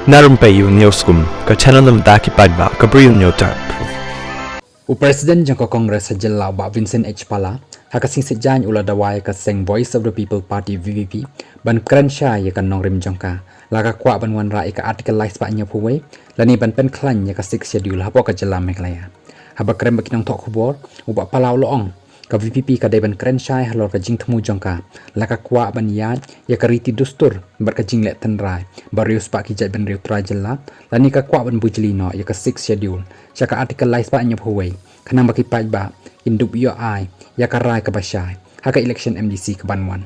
Na Rympei U ka channel nabynta paidbah ka Bri U Hynñiewtrep. Presiden jangka Kongres Hajelau Ba Vincent H. Pala hakasing sejany ula dawai ka seng Voice of the People Party VVP ban Kyrshan ya kan nongrim jangka laka kwa ban wan rai ka artikel lais pa nya puwe lani ban pynkhlaiñ ya ka 6 schedule hapo ka jelam meklaya haba krem bakinong tok khubor uba palau loong ka VVP ka deban Kyrshan halor ka jing thmu jangka laka kwa ban jied ya ka riti dustur bar ka jing le tenrai barius pa ki jai ban riu tra jela lani ka kwa ban bujli no ya ka 6 schedule Jaka artikel lais pa nya puwe kanang baki paidbah pynduh ya ka rai ka basyai haka election MDC ka banwan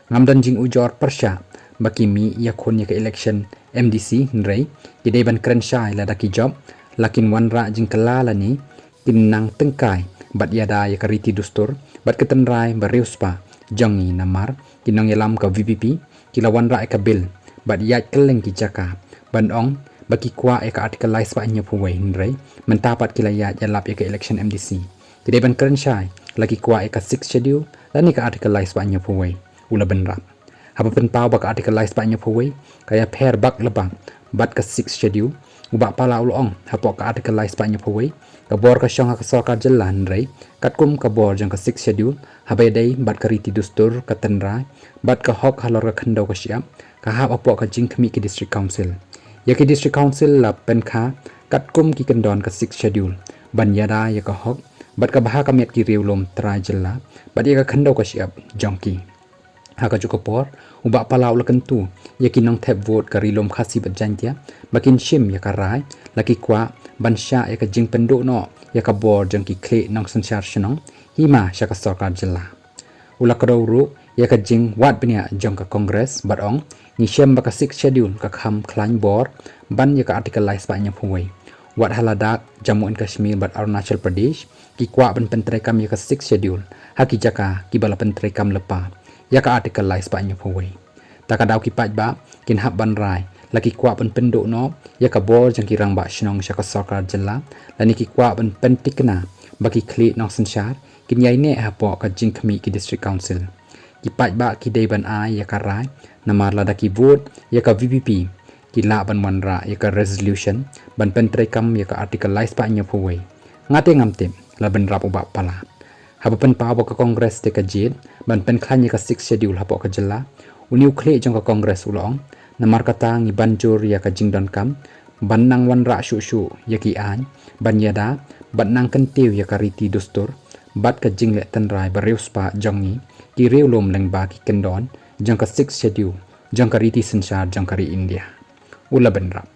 ngamdan jing ujor persya baki mi ya khon ya ka election MDC nrei ide ban Kyrshan la daki job lakin wan ra jing kalala ni kinang tengkai bat yada ya ka riti dustur bat ketenrai barius pa jongi namar kinong yalam ka VVP kilawan ra ka bill bat yat keleng ki jaka banong baki kwa ya ka artikel lais pa nya puwe nrei mentapat kilayat yalap ya ka election MDC ide ban Kyrshan lagi kwa ya ka 6 schedule lani ka artikel lais pa nya puwe ula benrap haba penpau bak artikel lais pa nya puwe kaya pair bak lebang bat ka 6 schedule uba pala ulong hapo ka artikel lais pa nya puwe ka bor ka syong ka sarkar jelan rei katkum ka bor jang ka 6 schedule habe dei bat ka riti dustur ka tenrai bat ka hok halor ka khandau ka siap ka hab apo ka jing khmi ki district council ya ki district council la penkha katkum ki kendon ka 6 schedule ban yada ya ka hok bat ka baha ka met ki riulom tra jela bat ya ka khandau ka siap jongki haka cukup por uba palau la Kyntu yakin nong tap vote ka rilom Khasi bat jantia bakin shim ya ka rai laki kwa ban sha ya ka jing pynduh no ya ka bor jang ki kle nong sanchar shnong hima sha ka sarkar jela ula kadawru ya ka jing wat benya jong ka Congress batong ni shem ba ka 6 schedule ka kham khlaiñ bor ban ya ka artikel lais pa nya phuwei wat haladak Jammu and Kashmir bat Arunachal Pradesh ki kwa ban pentrai kam ya ka 6 schedule haki jaka ki bala pentrai kam lepa ya ka artikel lais pa nya puwe takadaw ki paidbah kin hab ban rai laki kwa ban pynduh no ya ka bor jang ki rang ba shnong sha ka sarkar jela lani ki kwa ban pentikna baki kli nong sanchar kin yai ne hapo ka jing khmi ki district council ki paidbah ki dei ban ai ya ka rai namar la daki vote ya ka VPP ki la ban wan ra ya ka resolution ban pentrai kam ya ka artikel lais pa nya puwe ngate ngamte la ban rap uba pala haba pen pawo ka Congress te ka jied ban pynkhlaiñ ka 6 schedule hapo ka jela uniu khle jong ka Congress ulong namar kata ngi banjur ya ka jingdon kam ban nang wan ra shu shu ya ki an ban yada ban nang kentiu ya ka riti dustur bat ka jingle tenrai barius pa jongi ki reulom leng ba ki kendon jong ka 6 schedule jong ka riti sanchar jong ka ri India ula benrap